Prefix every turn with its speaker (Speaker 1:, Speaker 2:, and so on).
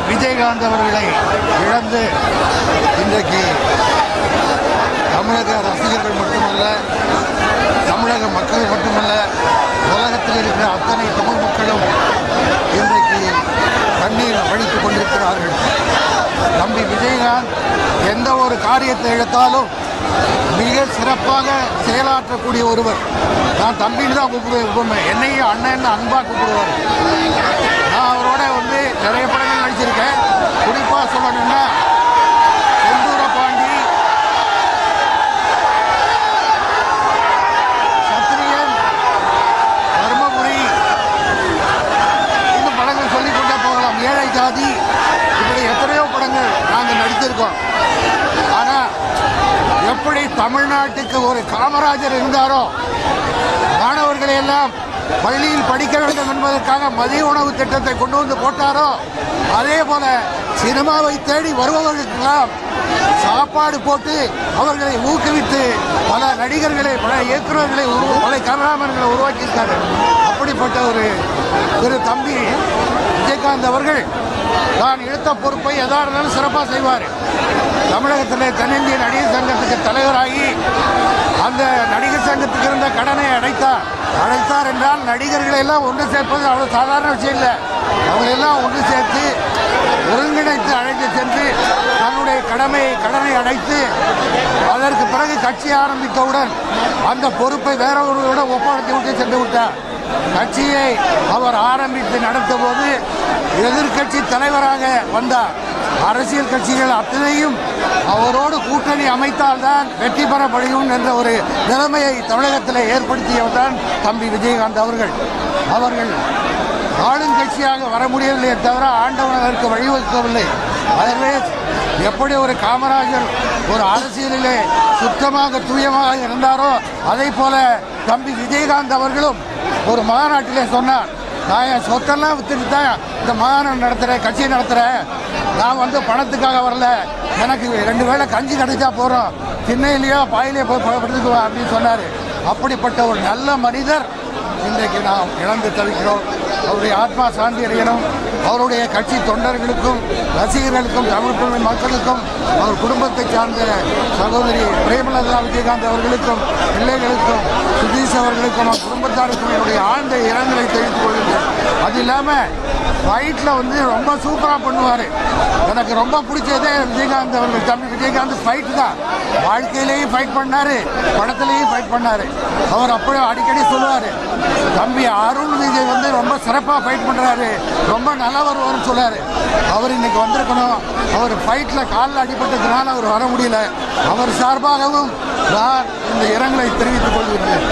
Speaker 1: விஜயகாந்த் அவர்களை இழந்து இன்றைக்கு தமிழக ரசிகர்கள் மட்டுமல்ல, தமிழக மக்கள் மட்டுமல்ல, உலகத்தில் இருக்கிற அத்தனை தமிழ் மக்களும் இன்றைக்கு கண்ணீர் வடித்துக் கொண்டிருக்கிறார்கள். தம்பி விஜயகாந்த் எந்த ஒரு காரியத்தை எடுத்தாலும் மிக சிறப்பாக செயலாற்றக்கூடிய ஒருவர். நான் தம்பின்னு தான் கூப்பிடுவேன், என்னையும் அண்ணன் அன்பாக கூப்பிடுவார். நான் அவரோட நிறைய படங்கள் நடிச்சிருக்கேன். குறிப்பாக சொல்லணும்னா செந்தூர பாண்டி, சத்திரியன், தர்மபுரி, இன்னும் படங்கள் சொல்லிக்கொண்டே போகலாம். ஏழை ஜாதி, இப்படி எத்தனையோ படங்கள் நாங்கள் நடித்திருக்கோம். ஆனால் எப்படி தமிழ்நாட்டுக்கு ஒரு காமராஜர் இருந்தாரோ, மாணவர்களை எல்லாம் பள்ளியில் படிக்க வேண்டும் என்பதற்காக மதிய உணவு திட்டத்தை கொண்டு வந்து போட்டாரோ, அதே போல சினிமாவை தேடி வருபவர்களுக்கெல்லாம் சாப்பாடு போட்டு அவர்களை ஊக்குவித்து பல நடிகர்களை, பல இயக்குநர்களை, பல கேமராமேன்களை உருவாக்கியிருக்காரு. அப்படிப்பட்ட ஒரு திரு தம்பி விஜயகாந்த் அவர்கள் தான் எடுத்த பொறுப்பை எதா இருந்தாலும் சிறப்பாக செய்வார். தமிழகத்தில் தென்னிந்திய நடிகர் சங்கத்துக்கு தலைவராகி அந்த நடிகர் சங்கத்துக்கு இருந்த கடனை அடைத்தார் என்றால் நடிகர்களை எல்லாம் ஒன்று சேர்ப்பது அவ்வளோ சாதாரண விஷயம் இல்லை. அவங்களெல்லாம் ஒன்று சேர்த்து ஒருங்கிணைத்து அழைத்து சென்று தன்னுடைய கடனை அடைத்து அதற்கு பிறகு கட்சி ஆரம்பித்தவுடன் அந்த பொறுப்பை வேற ஒருவரிடம் ஒப்படைத்து விட்டு சென்று விட்டார். கட்சியை அவர் ஆரம்பித்து நடத்த போது எதிர்கட்சி தலைவராக வந்தார். அரசியல் கட்சிகள் அத்தனையும் அவரோடு கூட்டணி அமைத்தால்தான் வெற்றி பெற முடியும் என்ற ஒரு நிலைமையை தமிழகத்தில் ஏற்படுத்தியவர்தான் தம்பி விஜயகாந்த் அவர்கள். ஆளுங்கட்சியாக வர முடியவில்லையே தவிர ஆண்டவன் அதற்கு வழிவகுக்கவில்லை. ஆகவே எப்படி ஒரு காமராஜர் ஒரு அரசியலிலே சுத்தமாக தூயமாக இருந்தாரோ, அதை போல தம்பி விஜயகாந்த் அவர்களும் ஒரு மாநாட்டிலே சொன்னார், நான் என் சொத்தெல்லாம் வித்துட்டு தான் இந்த மாநாடு நடத்துகிறேன், கட்சியை நடத்துகிறேன். நான் பணத்துக்காக வரல, எனக்கு 2 வேளை கஞ்சி கிடைச்சா போகிறோம், திண்ணையிலையோ பாயிலையோ போய் படுத்துக்குவேன் அப்படின்னு சொன்னார். அப்படிப்பட்ட ஒரு நல்ல மனிதர் இன்றைக்கு நாம் இழந்து தவிக்கிறோம். அவருடைய ஆத்மா சாந்தி அடையணும். அவருடைய கட்சி தொண்டர்களுக்கும் ரசிகர்களுக்கும் தமிழ் மக்களுக்கும் அவர் குடும்பத்தை சார்ந்த சகோதரி பிரேமலதா விஜயகாந்த் அவர்களுக்கும் பிள்ளைகளுக்கும் சுதீஷ் அவர்களுக்கும் அவர் குடும்பத்தாருக்கும் என்னுடைய ஆழ்ந்த இரங்கலை தெரிவித்துக் கொள்கிறேன். அது இல்லாமல் ஃபைட்டில் ரொம்ப சூப்பராக பண்ணுவார். எனக்கு ரொம்ப பிடிச்சதே விஜயகாந்த் அவர்கள். தம்பி விஜயகாந்த் ஃபைட் தான், வாழ்க்கையிலேயும் ஃபைட் பண்ணார், படத்துலேயும் ஃபைட் பண்ணார். அவர் அப்படியே அடிக்கடி சொல்லுவார், தம்பி அருண் விஜய் ரொம்ப சிறப்பாக ஃபைட் பண்ணுறாரு, ரொம்ப நல்லா வருவார்னு சொல்லார். அவர் இன்னைக்கு வந்திருக்கணும். அவர் ஃபைட்டில் காலில் அடிபட்டதுனால அவர் வர முடியல. அவர் சார்பாகவும் நான் இந்த இரங்கலை தெரிவித்துக் கொள்கிறேன்.